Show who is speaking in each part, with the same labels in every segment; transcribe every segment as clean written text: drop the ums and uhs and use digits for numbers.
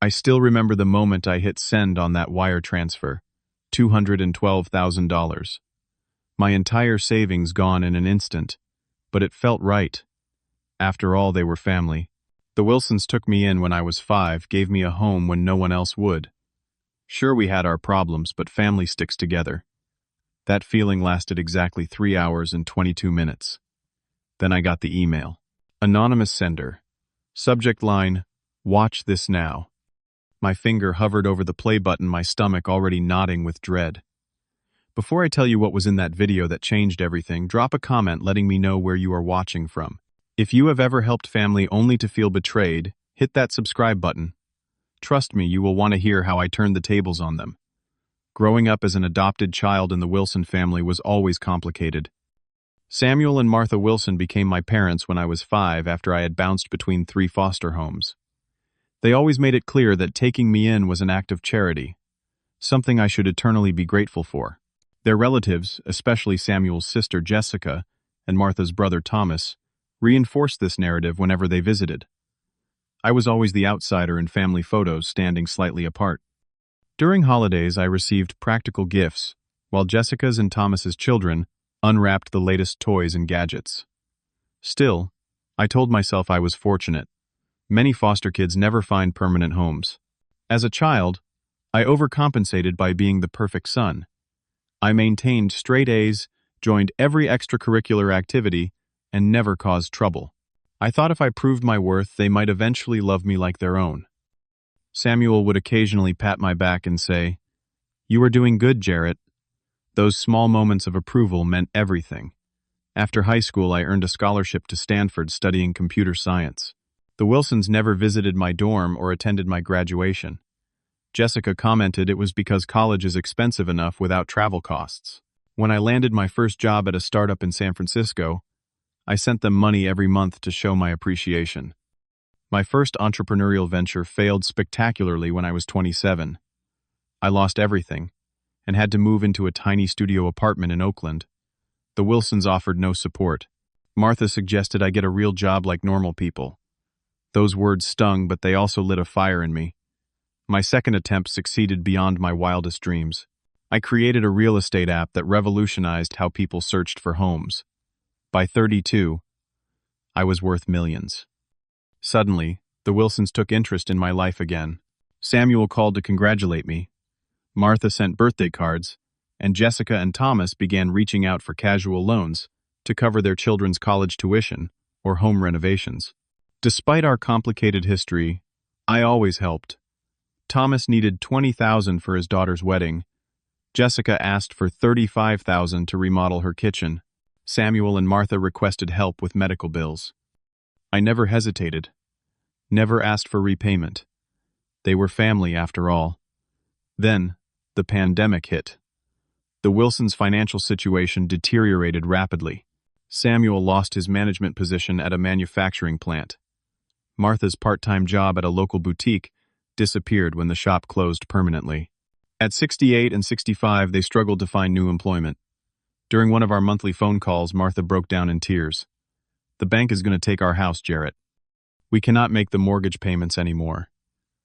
Speaker 1: I still remember the moment I hit send on that wire transfer. $212,000. My entire savings gone in an instant, but it felt right. After all, they were family. The Wilsons took me in when I was 5, gave me a home when no one else would. Sure, we had our problems, but family sticks together. That feeling lasted exactly 3 hours and 22 minutes. Then I got the email. Anonymous sender. Subject line, "Watch this now." My finger hovered over the play button, my stomach already knotting with dread. Before I tell you what was in that video that changed everything, drop a comment letting me know where you are watching from. If you have ever helped family only to feel betrayed, hit that subscribe button. Trust me, you will want to hear how I turned the tables on them. Growing up as an adopted child in the Wilson family was always complicated. Samuel and Martha Wilson became my parents when I was 5 after I had bounced between 3 foster homes. They always made it clear that taking me in was an act of charity, something I should eternally be grateful for. Their relatives, especially Samuel's sister Jessica and Martha's brother Thomas, reinforced this narrative whenever they visited. I was always the outsider in family photos, standing slightly apart. During holidays, I received practical gifts, while Jessica's and Thomas's children unwrapped the latest toys and gadgets. Still, I told myself I was fortunate. Many foster kids never find permanent homes. As a child, I overcompensated by being the perfect son. I maintained straight A's, joined every extracurricular activity, and never caused trouble. I thought if I proved my worth, they might eventually love me like their own. Samuel would occasionally pat my back and say, "You are doing good, Jarrett." Those small moments of approval meant everything. After high school, I earned a scholarship to Stanford studying computer science. The Wilsons never visited my dorm or attended my graduation. Jessica commented it was because college is expensive enough without travel costs. When I landed my first job at a startup in San Francisco, I sent them money every month to show my appreciation. My first entrepreneurial venture failed spectacularly when I was 27. I lost everything and had to move into a tiny studio apartment in Oakland. The Wilsons offered no support. Martha suggested I get a real job like normal people. Those words stung, but they also lit a fire in me. My second attempt succeeded beyond my wildest dreams. I created a real estate app that revolutionized how people searched for homes. By 32, I was worth millions. Suddenly, the Wilsons took interest in my life again. Samuel called to congratulate me. Martha sent birthday cards, and Jessica and Thomas began reaching out for casual loans to cover their children's college tuition or home renovations. Despite our complicated history, I always helped. Thomas needed $20,000 for his daughter's wedding. Jessica asked for $35,000 to remodel her kitchen. Samuel and Martha requested help with medical bills. I never hesitated, never asked for repayment. They were family after all. Then, the pandemic hit. The Wilsons' financial situation deteriorated rapidly. Samuel lost his management position at a manufacturing plant. Martha's part-time job at a local boutique disappeared when the shop closed permanently. At 68 and 65, they struggled to find new employment. During one of our monthly phone calls, Martha broke down in tears. "The bank is going to take our house, Jarrett. We cannot make the mortgage payments anymore.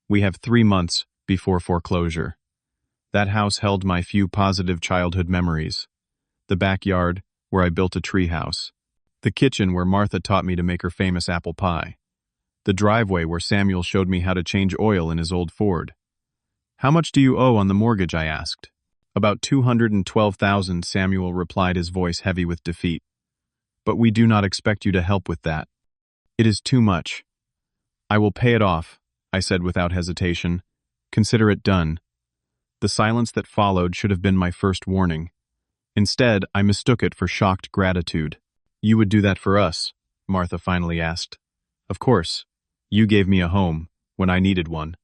Speaker 1: We have 3 months before foreclosure." That house held my few positive childhood memories. The backyard, where I built a treehouse. The kitchen, where Martha taught me to make her famous apple pie. The driveway, where Samuel showed me how to change oil in his old Ford. "How much do you owe on the mortgage?" I asked. "About $212,000, Samuel replied, his voice heavy with defeat. "But we do not expect you to help with that. It is too much." "I will pay it off," I said without hesitation. "Consider it done." The silence that followed should have been my first warning. Instead, I mistook it for shocked gratitude. "You would do that for us?" Martha finally asked. "Of course. You gave me a home when I needed one.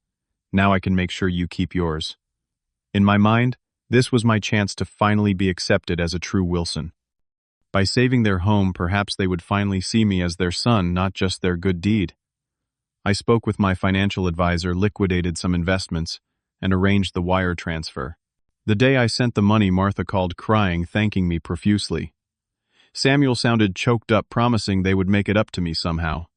Speaker 1: Now I can make sure you keep yours." In my mind, this was my chance to finally be accepted as a true Wilson. By saving their home, perhaps they would finally see me as their son, not just their good deed. I spoke with my financial advisor, liquidated some investments, and arranged the wire transfer. The day I sent the money, Martha called crying, thanking me profusely. Samuel sounded choked up, promising they would make it up to me somehow.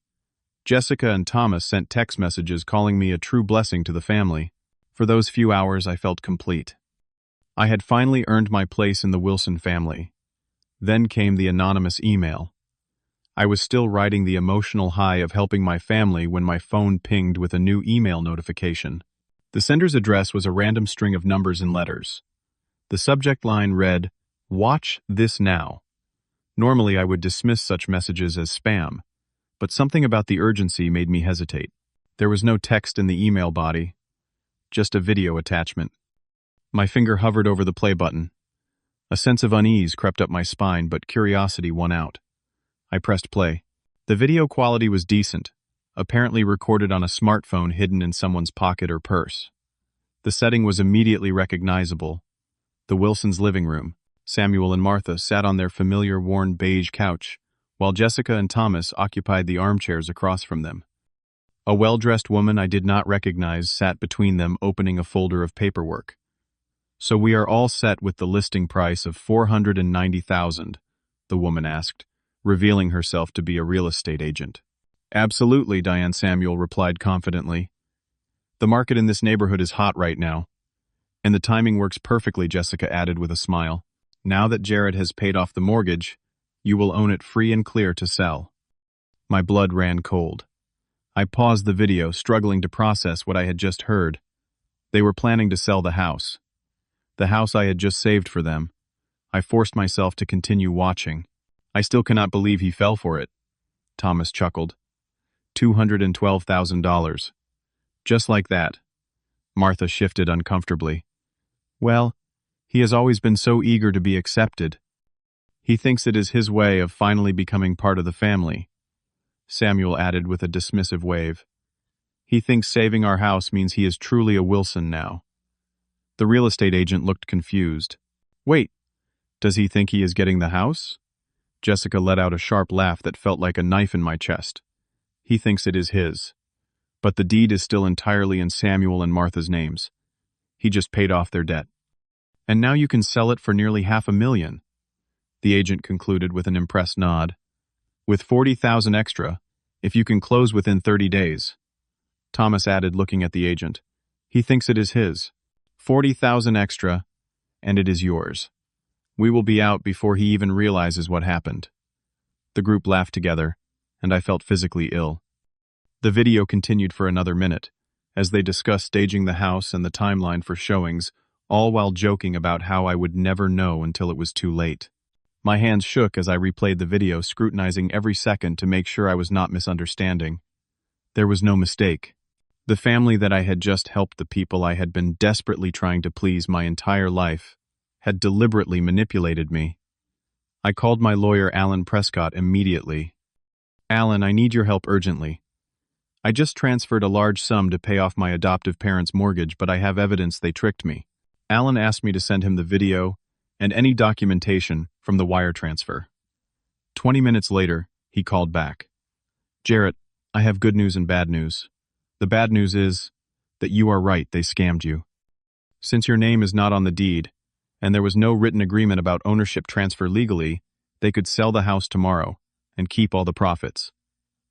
Speaker 1: Jessica and Thomas sent text messages calling me a true blessing to the family. For those few hours, I felt complete. I had finally earned my place in the Wilson family. Then came the anonymous email. I was still riding the emotional high of helping my family when my phone pinged with a new email notification. The sender's address was a random string of numbers and letters. The subject line read, "Watch this now." Normally, I would dismiss such messages as spam, but something about the urgency made me hesitate. There was no text in the email body, just a video attachment. My finger hovered over the play button. A sense of unease crept up my spine, but curiosity won out. I pressed play. The video quality was decent, apparently recorded on a smartphone hidden in someone's pocket or purse. The setting was immediately recognizable. The Wilsons' living room. Samuel and Martha sat on their familiar worn beige couch, while Jessica and Thomas occupied the armchairs across from them. A well-dressed woman I did not recognize sat between them, opening a folder of paperwork. "So we are all set with the listing price of $490,000, the woman asked, revealing herself to be a real estate agent. "Absolutely," Diane Samuel replied confidently. "The market in this neighborhood is hot right now. And the timing works perfectly," Jessica added with a smile. "Now that Jared has paid off the mortgage, you will own it free and clear to sell." My blood ran cold. I paused the video, struggling to process what I had just heard. They were planning to sell the house. The house I had just saved for them. I forced myself to continue watching. "I still cannot believe he fell for it," Thomas chuckled. $212,000. Just like that. Martha shifted uncomfortably. "Well, he has always been so eager to be accepted. He thinks it is his way of finally becoming part of the family," Samuel added with a dismissive wave. "He thinks saving our house means he is truly a Wilson now." The real estate agent looked confused. "Wait, does he think he is getting the house?" Jessica let out a sharp laugh that felt like a knife in my chest. "He thinks it is his. But the deed is still entirely in Samuel and Martha's names. He just paid off their debt. And now you can sell it for nearly $500,000, the agent concluded with an impressed nod. "With $40,000 extra, if you can close within 30 days. Thomas added, looking at the agent. "He thinks it is his. 40,000 extra, and it is yours. We will be out before he even realizes what happened." The group laughed together, and I felt physically ill. The video continued for another minute, as they discussed staging the house and the timeline for showings, all while joking about how I would never know until it was too late. My hands shook as I replayed the video, scrutinizing every second to make sure I was not misunderstanding. There was no mistake. The family that I had just helped, the people I had been desperately trying to please my entire life, had deliberately manipulated me. I called my lawyer, Alan Prescott, immediately. "Alan, I need your help urgently. I just transferred a large sum to pay off my adoptive parents' mortgage, but I have evidence they tricked me." Alan asked me to send him the video and any documentation from the wire transfer. 20 minutes later, he called back. "Jarrett, I have good news and bad news. The bad news is that you are right, they scammed you. Since your name is not on the deed, and there was no written agreement about ownership transfer legally, they could sell the house tomorrow and keep all the profits."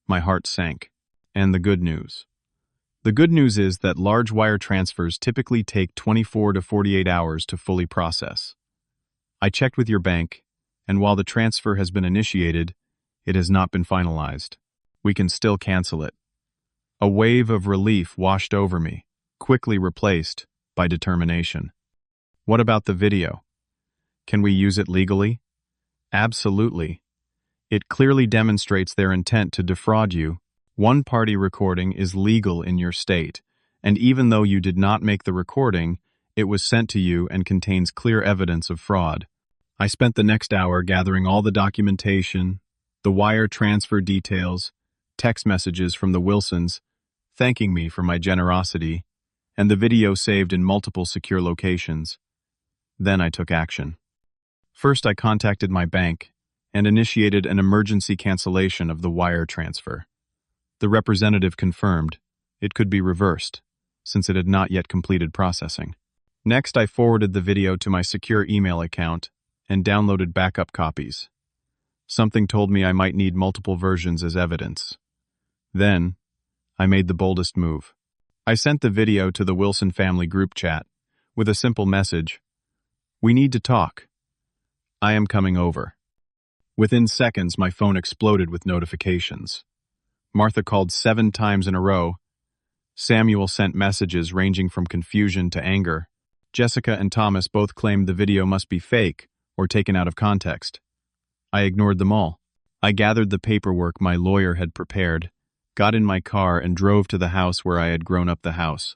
Speaker 1: My heart sank. And the good news. The good news is that large wire transfers typically take 24 to 48 hours to fully process. I checked with your bank, and while the transfer has been initiated, it has not been finalized. We can still cancel it. A wave of relief washed over me, quickly replaced by determination. What about the video? Can we use it legally? Absolutely. It clearly demonstrates their intent to defraud you. One-party recording is legal in your state, and even though you did not make the recording, it was sent to you and contains clear evidence of fraud. I spent the next hour gathering all the documentation, the wire transfer details, text messages from the Wilsons, thanking me for my generosity, and the video saved in multiple secure locations. Then I took action. First, I contacted my bank and initiated an emergency cancellation of the wire transfer. The representative confirmed it could be reversed, since it had not yet completed processing. Next, I forwarded the video to my secure email account and downloaded backup copies. Something told me I might need multiple versions as evidence. Then, I made the boldest move. I sent the video to the Wilson family group chat with a simple message: "We need to talk. I am coming over." Within seconds, my phone exploded with notifications. Martha called 7 times in a row. Samuel sent messages ranging from confusion to anger. Jessica and Thomas both claimed the video must be fake or taken out of context. I ignored them all. I gathered the paperwork my lawyer had prepared, got in my car, and drove to the house where I had grown up the house.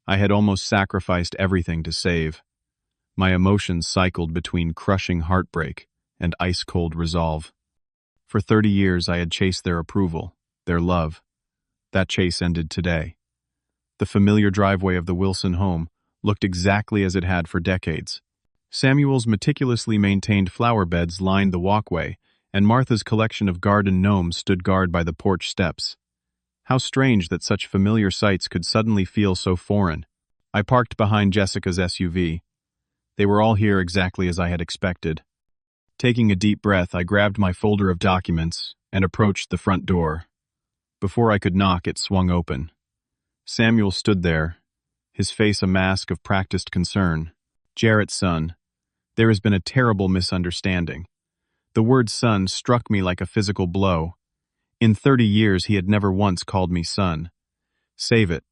Speaker 1: I had almost sacrificed everything to save. My emotions cycled between crushing heartbreak and ice-cold resolve. For 30 years I had chased their approval, their love. That chase ended today. The familiar driveway of the Wilson home looked exactly as it had for decades. Samuel's meticulously maintained flower beds lined the walkway, and Martha's collection of garden gnomes stood guard by the porch steps. How strange that such familiar sights could suddenly feel so foreign. I parked behind Jessica's SUV. They were all here exactly as I had expected. Taking a deep breath, I grabbed my folder of documents and approached the front door. Before I could knock, it swung open. Samuel stood there, his face a mask of practiced concern. "Jarrett, son, there has been a terrible misunderstanding." The word son struck me like a physical blow. In 30 years, he had never once called me son. "Save it,"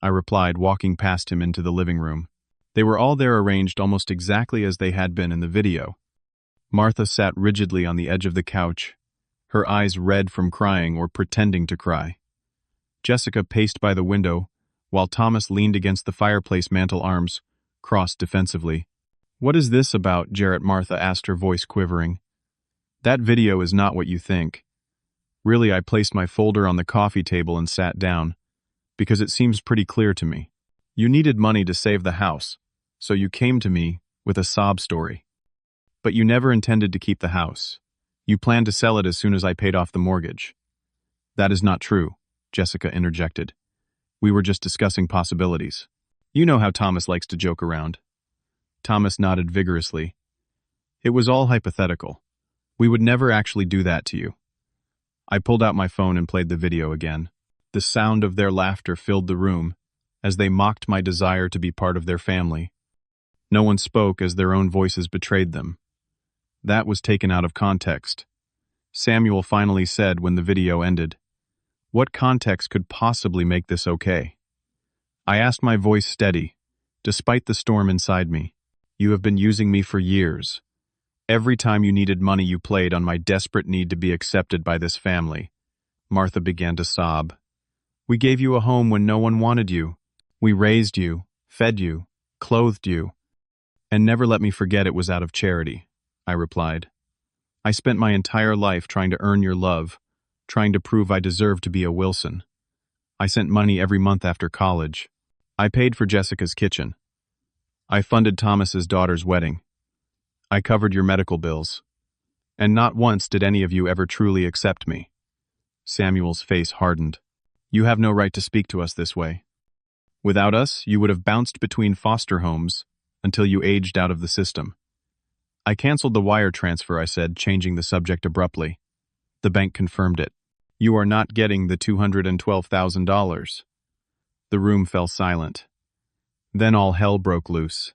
Speaker 1: I replied, walking past him into the living room. They were all there, arranged almost exactly as they had been in the video. Martha sat rigidly on the edge of the couch, her eyes red from crying or pretending to cry. Jessica paced by the window, while Thomas leaned against the fireplace mantel, arms crossed defensively. "What is this about, Jarrett?" Martha asked, her voice quivering. "That video is not what you think." Really, I placed my folder on the coffee table and sat down, because it seems pretty clear to me. You needed money to save the house, so you came to me with a sob story. But you never intended to keep the house. You planned to sell it as soon as I paid off the mortgage. "That is not true," Jessica interjected. "We were just discussing possibilities. You know how Thomas likes to joke around." Thomas nodded vigorously. "It was all hypothetical. We would never actually do that to you." I pulled out my phone and played the video again. The sound of their laughter filled the room as they mocked my desire to be part of their family. No one spoke as their own voices betrayed them. That was taken out of context. Samuel finally said when the video ended, "What context could possibly make this okay?" I asked, my voice steady, despite the storm inside me. "You have been using me for years. Every time you needed money, you played on my desperate need to be accepted by this family." Martha began to sob. "We gave you a home when no one wanted you. We raised you, fed you, clothed you, and never let me forget it was out of charity," I replied. "I spent my entire life trying to earn your love, trying to prove I deserved to be a Wilson. I sent money every month after college. I paid for Jessica's kitchen. I funded Thomas's daughter's wedding. I covered your medical bills. And not once did any of you ever truly accept me." Samuel's face hardened. "You have no right to speak to us this way. Without us, you would have bounced between foster homes until you aged out of the system." "I canceled the wire transfer," I said, changing the subject abruptly. "The bank confirmed it. You are not getting the $212,000. The room fell silent. Then all hell broke loose.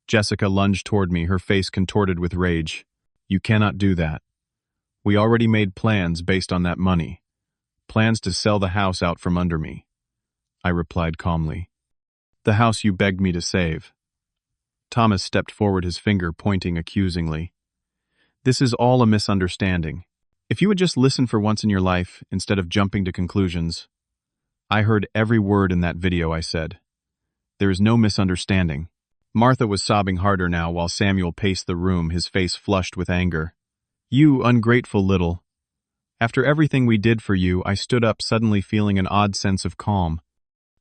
Speaker 1: Jessica lunged toward me, her face contorted with rage. "You cannot do that. We already made plans based on that money. Plans to sell the house out from under me," I replied calmly. "The house you begged me to save." Thomas stepped forward, his finger pointing accusingly. "This is all a misunderstanding. If you would just listen for once in your life, instead of jumping to conclusions." "I heard every word in that video," I said. "There is no misunderstanding." Martha was sobbing harder now, while Samuel paced the room, his face flushed with anger. "You ungrateful little..." After everything we did for you, I stood up, suddenly feeling an odd sense of calm.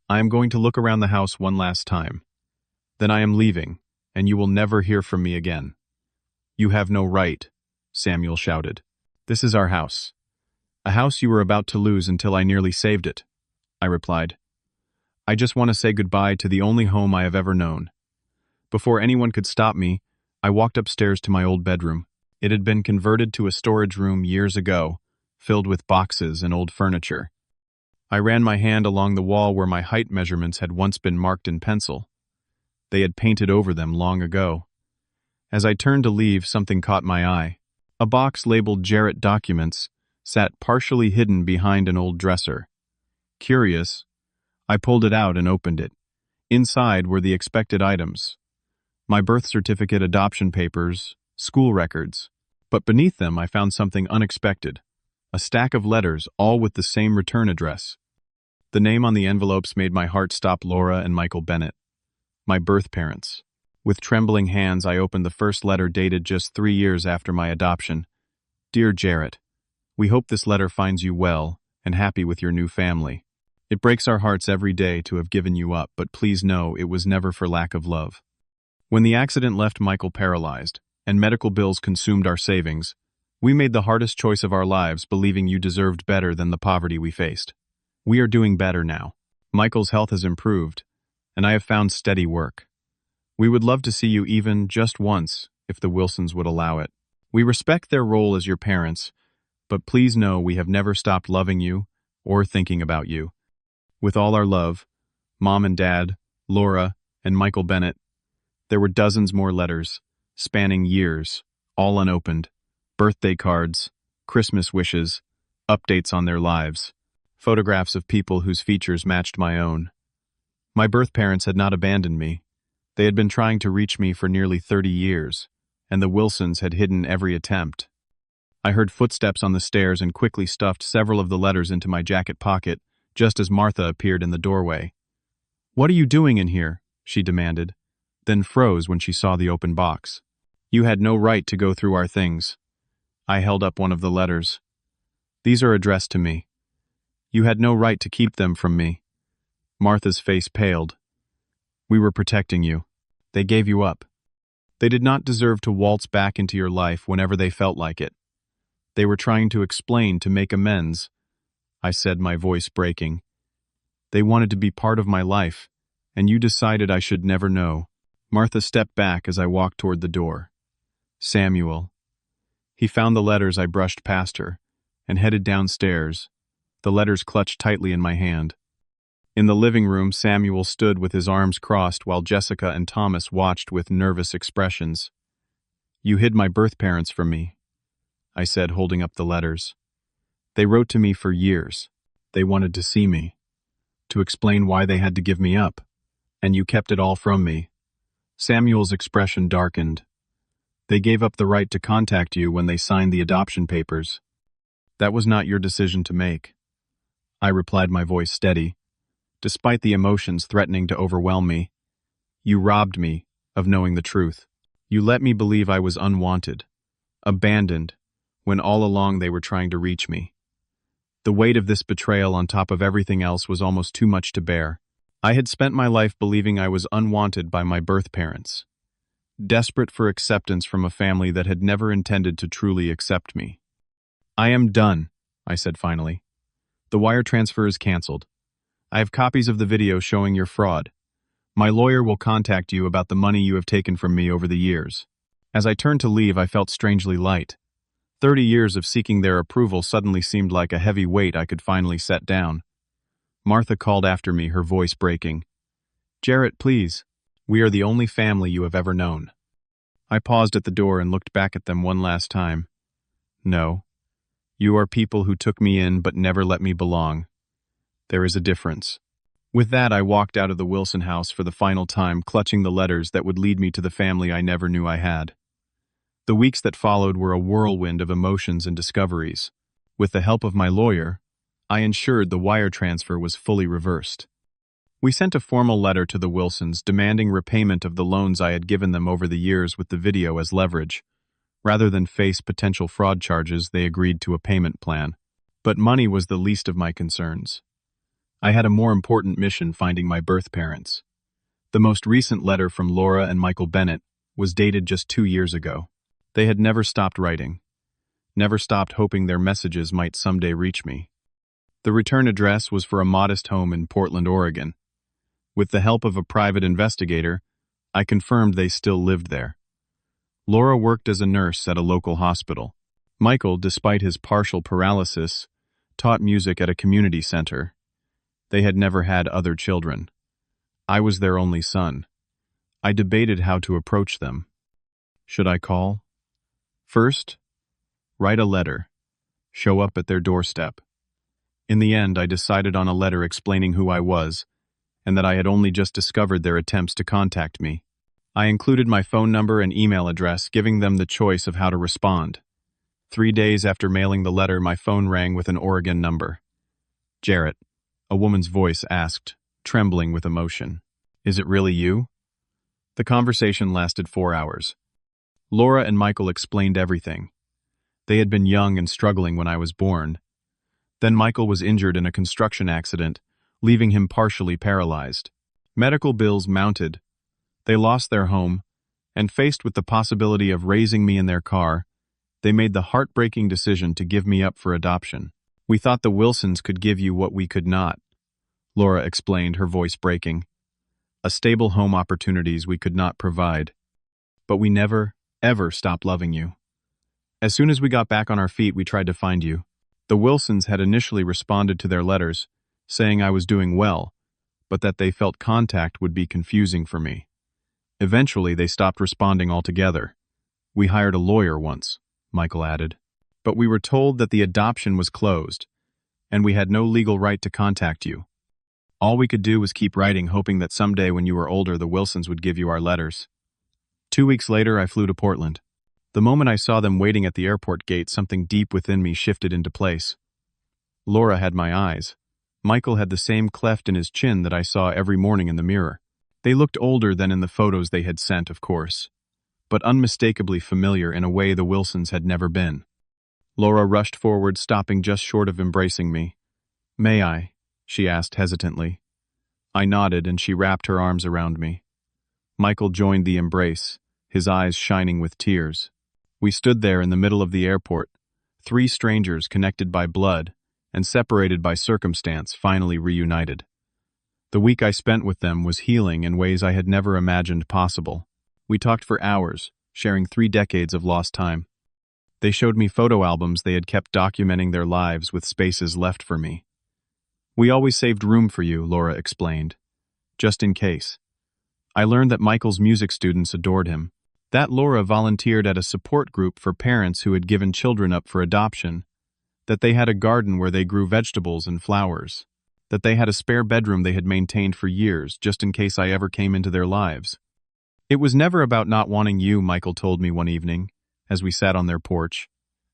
Speaker 1: "I am going to look around the house one last time. Then I am leaving, and you will never hear from me again." "You have no right," Samuel shouted. "This is our house. A house you were about to lose until I nearly saved it," I replied. "I just want to say goodbye to the only home I have ever known." Before anyone could stop me, I walked upstairs to my old bedroom. It had been converted to a storage room years ago, filled with boxes and old furniture. I ran my hand along the wall where my height measurements had once been marked in pencil. They had painted over them long ago. As I turned to leave, something caught my eye. A box labeled Jarrett Documents sat partially hidden behind an old dresser. Curious, I pulled it out and opened it. Inside were the expected items: my birth certificate, adoption papers, school records. But beneath them I found something unexpected. A stack of letters, all with the same return address. The name on the envelopes made my heart stop. Laura and Michael Bennett. My birth parents. With trembling hands, I opened the first letter, dated just 3 years after my adoption. Dear Jarrett, we hope this letter finds you well and happy with your new family. It breaks our hearts every day to have given you up, but please know it was never for lack of love. When the accident left Michael paralyzed and medical bills consumed our savings, we made the hardest choice of our lives, believing you deserved better than the poverty we faced. We are doing better now. Michael's health has improved, and I have found steady work. We would love to see you even just once, if the Wilsons would allow it. We respect their role as your parents, but please know we have never stopped loving you or thinking about you. With all our love, Mom and Dad, Laura, and Michael Bennett. There were dozens more letters, spanning years, all unopened. Birthday cards, Christmas wishes, updates on their lives, photographs of people whose features matched my own. My birth parents had not abandoned me. They had been trying to reach me for nearly 30 years, and the Wilsons had hidden every attempt. I heard footsteps on the stairs and quickly stuffed several of the letters into my jacket pocket, just as Martha appeared in the doorway. "What are you doing in here?" she demanded, then froze when she saw the open box. "You had no right to go through our things." I held up one of the letters. "These are addressed to me. You had no right to keep them from me." Martha's face paled. "We were protecting you. They gave you up. They did not deserve to waltz back into your life whenever they felt like it. They were trying to explain, to make amends," I said, my voice breaking. "They wanted to be part of my life, and you decided I should never know." Martha stepped back as I walked toward the door. Samuel. He found the letters. I brushed past her and headed downstairs, the letters clutched tightly in my hand. In the living room, Samuel stood with his arms crossed while Jessica and Thomas watched with nervous expressions. "You hid my birth parents from me," I said, holding up the letters. "They wrote to me for years. They wanted to see me, to explain why they had to give me up, and you kept it all from me." Samuel's expression darkened. "They gave up the right to contact you when they signed the adoption papers. That was not your decision to make," I replied, my voice steady, despite the emotions threatening to overwhelm me. "You robbed me of knowing the truth. You let me believe I was unwanted, abandoned, when all along they were trying to reach me. The weight of this betrayal on top of everything else was almost too much to bear. I had spent my life believing I was unwanted by my birth parents, desperate for acceptance from a family that had never intended to truly accept me. "I am done," I said finally. "The wire transfer is canceled. I have copies of the video showing your fraud. My lawyer will contact you about the money you have taken from me over the years." As I turned to leave, I felt strangely light. 30 years of seeking their approval suddenly seemed like a heavy weight I could finally set down. Martha called after me, her voice breaking. "Jarrett, please. We are the only family you have ever known." I paused at the door and looked back at them one last time. "No. You are people who took me in but never let me belong. There is a difference." With that, I walked out of the Wilson house for the final time, clutching the letters that would lead me to the family I never knew I had. The weeks that followed were a whirlwind of emotions and discoveries. With the help of my lawyer, I ensured the wire transfer was fully reversed. We sent a formal letter to the Wilsons demanding repayment of the loans I had given them over the years with the video as leverage. Rather than face potential fraud charges, they agreed to a payment plan. But money was the least of my concerns. I had a more important mission: finding my birth parents. The most recent letter from Laura and Michael Bennett was dated just 2 years ago. They had never stopped writing, never stopped hoping their messages might someday reach me. The return address was for a modest home in Portland, Oregon. With the help of a private investigator, I confirmed they still lived there. Laura worked as a nurse at a local hospital. Michael, despite his partial paralysis, taught music at a community center. They had never had other children. I was their only son. I debated how to approach them. Should I call? First, write a letter. Show up at their doorstep. In the end, I decided on a letter explaining who I was, and that I had only just discovered their attempts to contact me. I included my phone number and email address, giving them the choice of how to respond. 3 days after mailing the letter, my phone rang with an Oregon number. Jarrett, a woman's voice asked, trembling with emotion. Is it really you? The conversation lasted 4 hours. Laura and Michael explained everything. They had been young and struggling when I was born. Then Michael was injured in a construction accident, leaving him partially paralyzed. Medical bills mounted. They lost their home, and faced with the possibility of raising me in their car, they made the heartbreaking decision to give me up for adoption. We thought the Wilsons could give you what we could not, Laura explained, her voice breaking. A stable home opportunities we could not provide. But we never, ever stopped loving you. As soon as we got back on our feet, we tried to find you. The Wilsons had initially responded to their letters, saying I was doing well, but that they felt contact would be confusing for me. Eventually, they stopped responding altogether. We hired a lawyer once, Michael added. But we were told that the adoption was closed, and we had no legal right to contact you. All we could do was keep writing, hoping that someday when you were older, the Wilsons would give you our letters. 2 weeks later, I flew to Portland. The moment I saw them waiting at the airport gate, something deep within me shifted into place. Laura had my eyes. Michael had the same cleft in his chin that I saw every morning in the mirror. They looked older than in the photos they had sent, of course, but unmistakably familiar in a way the Wilsons had never been. Laura rushed forward, stopping just short of embracing me. May I? She asked hesitantly. I nodded, and she wrapped her arms around me. Michael joined the embrace, his eyes shining with tears. We stood there in the middle of the airport, 3 strangers connected by blood and separated by circumstance, finally reunited. The week I spent with them was healing in ways I had never imagined possible. We talked for hours, sharing 3 decades of lost time. They showed me photo albums they had kept documenting their lives with spaces left for me. We always saved room for you, Laura explained, just in case. I learned that Michael's music students adored him, that Laura volunteered at a support group for parents who had given children up for adoption, that they had a garden where they grew vegetables and flowers, that they had a spare bedroom they had maintained for years just in case I ever came into their lives. It was never about not wanting you, Michael told me one evening, as we sat on their porch.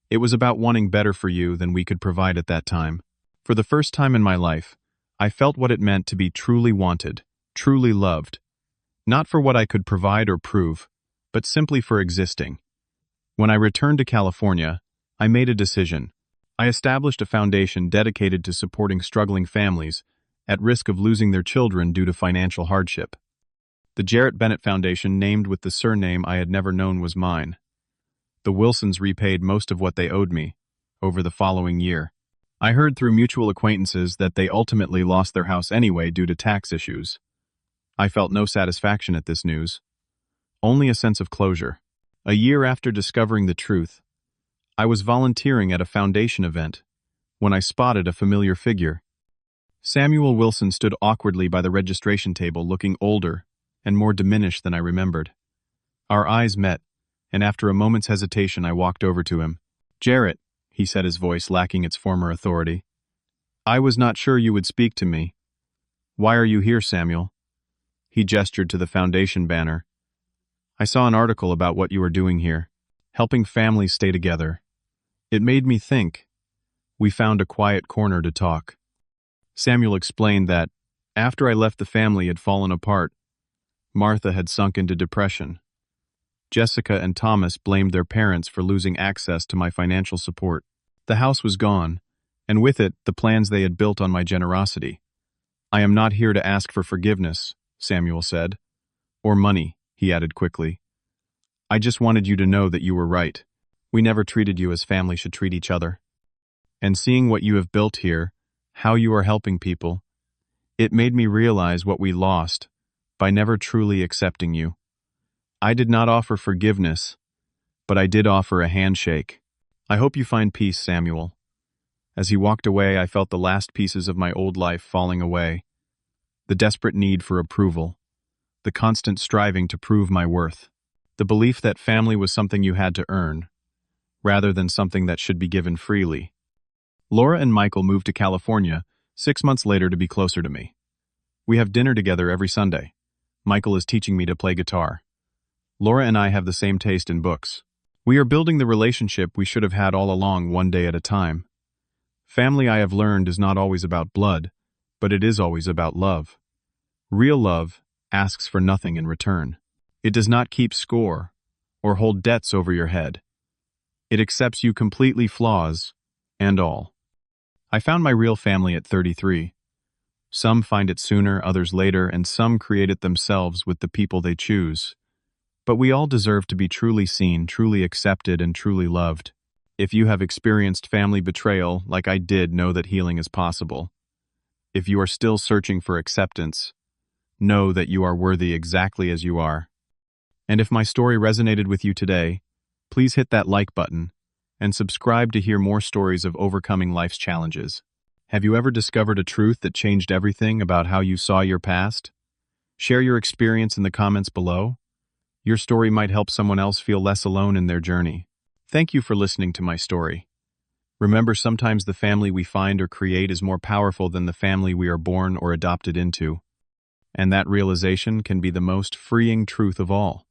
Speaker 1: It was about wanting better for you than we could provide at that time. For the first time in my life, I felt what it meant to be truly wanted, truly loved. Not for what I could provide or prove, but simply for existing. When I returned to California, I made a decision. I established a foundation dedicated to supporting struggling families at risk of losing their children due to financial hardship. The Jarrett Bennett Foundation, named with the surname I had never known was mine. The Wilsons repaid most of what they owed me over the following year. I heard through mutual acquaintances that they ultimately lost their house anyway due to tax issues. I felt no satisfaction at this news, only a sense of closure. A year after discovering the truth, I was volunteering at a foundation event when I spotted a familiar figure. Samuel Wilson stood awkwardly by the registration table, looking older and more diminished than I remembered. Our eyes met, and after a moment's hesitation, I walked over to him. Jarrett, he said, his voice lacking its former authority. I was not sure you would speak to me. Why are you here, Samuel? He gestured to the foundation banner. I saw an article about what you are doing here, helping families stay together. It made me think. We found a quiet corner to talk. Samuel explained that, after I left, the family had fallen apart. Martha had sunk into depression. Jessica and Thomas blamed their parents for losing access to my financial support. The house was gone, and with it, the plans they had built on my generosity. I am not here to ask for forgiveness, Samuel said. Or money, he added quickly. I just wanted you to know that you were right. We never treated you as family should treat each other. And seeing what you have built here, how you are helping people, it made me realize what we lost by never truly accepting you. I did not offer forgiveness, but I did offer a handshake. I hope you find peace, Samuel. As he walked away, I felt the last pieces of my old life falling away. The desperate need for approval. The constant striving to prove my worth. The belief that family was something you had to earn, rather than something that should be given freely. Laura and Michael moved to California 6 months later to be closer to me. We have dinner together every Sunday. Michael is teaching me to play guitar. Laura and I have the same taste in books. We are building the relationship we should have had all along, one day at a time. Family, I have learned, is not always about blood, but it is always about love. Real love asks for nothing in return. It does not keep score or hold debts over your head. It accepts you completely, flaws and all. I found my real family at 33. Some find it sooner, others later, and some create it themselves with the people they choose. But we all deserve to be truly seen, truly accepted, and truly loved. If you have experienced family betrayal, like I did, know that healing is possible. If you are still searching for acceptance, know that you are worthy exactly as you are. And if my story resonated with you today, please hit that like button and subscribe to hear more stories of overcoming life's challenges. Have you ever discovered a truth that changed everything about how you saw your past? Share your experience in the comments below. Your story might help someone else feel less alone in their journey. Thank you for listening to my story. Remember, sometimes the family we find or create is more powerful than the family we are born or adopted into. And that realization can be the most freeing truth of all.